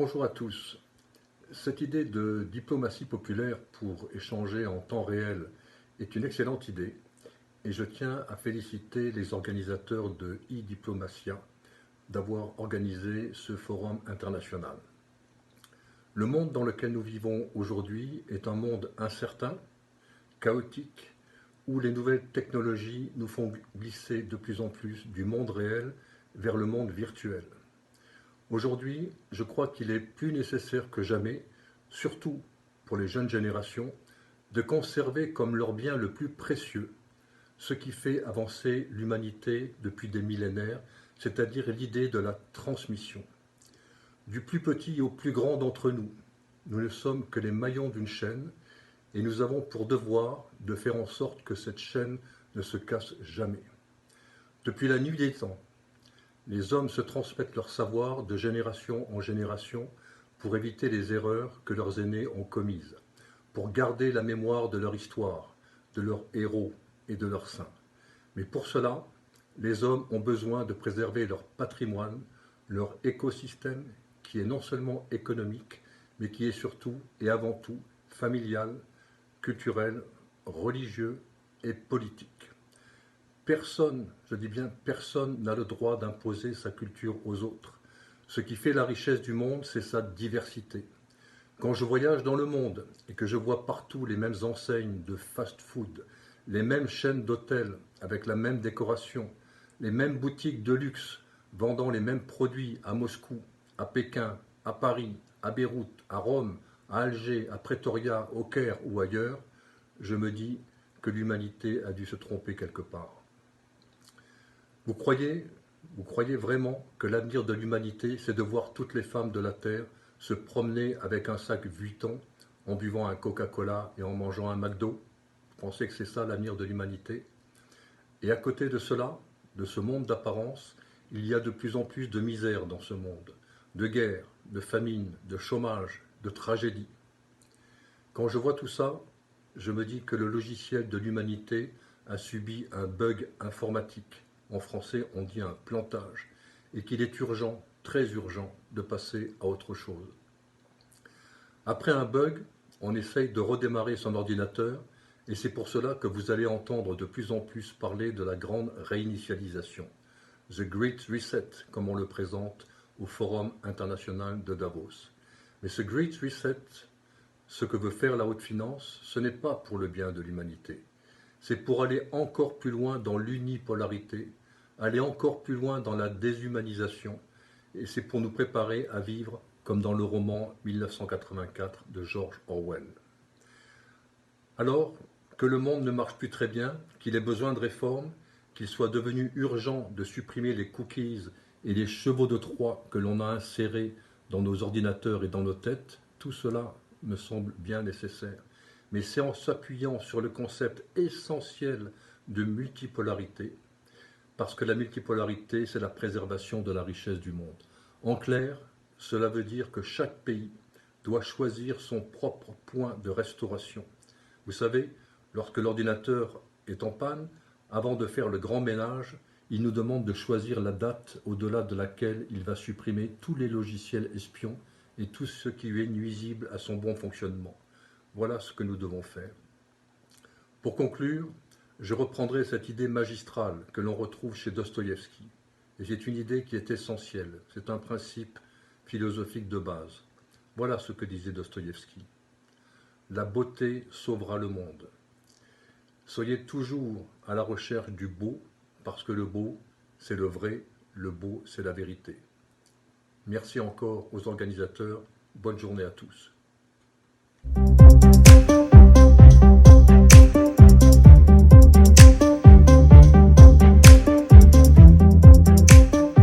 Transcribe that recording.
Bonjour à tous. Cette idée de diplomatie populaire pour échanger en temps réel est une excellente idée et je tiens à féliciter les organisateurs de e-Diplomatia d'avoir organisé ce forum international. Le monde dans lequel nous vivons aujourd'hui est un monde incertain, chaotique, où les nouvelles technologies nous font glisser de plus en plus du monde réel vers le monde virtuel. Aujourd'hui, je crois qu'il est plus nécessaire que jamais, surtout pour les jeunes générations, de conserver comme leur bien le plus précieux ce qui fait avancer l'humanité depuis des millénaires, c'est-à-dire l'idée de la transmission. Du plus petit au plus grand d'entre nous, nous ne sommes que les maillons d'une chaîne et nous avons pour devoir de faire en sorte que cette chaîne ne se casse jamais. Depuis la nuit des temps, les hommes se transmettent leur savoir de génération en génération pour éviter les erreurs que leurs aînés ont commises, pour garder la mémoire de leur histoire, de leurs héros et de leurs saints. Mais pour cela, les hommes ont besoin de préserver leur patrimoine, leur écosystème, qui est non seulement économique, mais qui est surtout et avant tout familial, culturel, religieux et politique. Personne, je dis bien personne, n'a le droit d'imposer sa culture aux autres. Ce qui fait la richesse du monde, c'est sa diversité. Quand je voyage dans le monde et que je vois partout les mêmes enseignes de fast-food, les mêmes chaînes d'hôtels avec la même décoration, les mêmes boutiques de luxe vendant les mêmes produits à Moscou, à Pékin, à Paris, à Beyrouth, à Rome, à Alger, à Pretoria, au Caire ou ailleurs, je me dis que l'humanité a dû se tromper quelque part. Vous croyez vraiment que l'avenir de l'humanité, c'est de voir toutes les femmes de la Terre se promener avec un sac Vuitton, en buvant un Coca-Cola et en mangeant un McDo? Vous pensez que c'est ça l'avenir de l'humanité? Et à côté de cela, de ce monde d'apparence, il y a de plus en plus de misère dans ce monde, de guerre, de famine, de chômage, de tragédie. Quand je vois tout ça, je me dis que le logiciel de l'humanité a subi un bug informatique. En français, on dit un plantage, et qu'il est urgent, très urgent, de passer à autre chose. Après un bug, on essaye de redémarrer son ordinateur, et c'est pour cela que vous allez entendre de plus en plus parler de la grande réinitialisation, The Great Reset, comme on le présente au Forum international de Davos. Mais ce Great Reset, ce que veut faire la haute finance, ce n'est pas pour le bien de l'humanité. C'est pour aller encore plus loin dans l'unipolarité, aller encore plus loin dans la déshumanisation, et c'est pour nous préparer à vivre comme dans le roman 1984 de George Orwell. Alors que le monde ne marche plus très bien, qu'il ait besoin de réformes, qu'il soit devenu urgent de supprimer les cookies et les chevaux de Troie que l'on a insérés dans nos ordinateurs et dans nos têtes, tout cela me semble bien nécessaire. Mais c'est en s'appuyant sur le concept essentiel de multipolarité, parce que la multipolarité, c'est la préservation de la richesse du monde. En clair, cela veut dire que chaque pays doit choisir son propre point de restauration. Vous savez, lorsque l'ordinateur est en panne, avant de faire le grand ménage, il nous demande de choisir la date au-delà de laquelle il va supprimer tous les logiciels espions et tout ce qui est nuisible à son bon fonctionnement. Voilà ce que nous devons faire. Pour conclure, je reprendrai cette idée magistrale que l'on retrouve chez Dostoïevski. Et c'est une idée qui est essentielle, c'est un principe philosophique de base. Voilà ce que disait Dostoïevski. La beauté sauvera le monde. Soyez toujours à la recherche du beau, parce que le beau, c'est le vrai, le beau, c'est la vérité. Merci encore aux organisateurs, bonne journée à tous.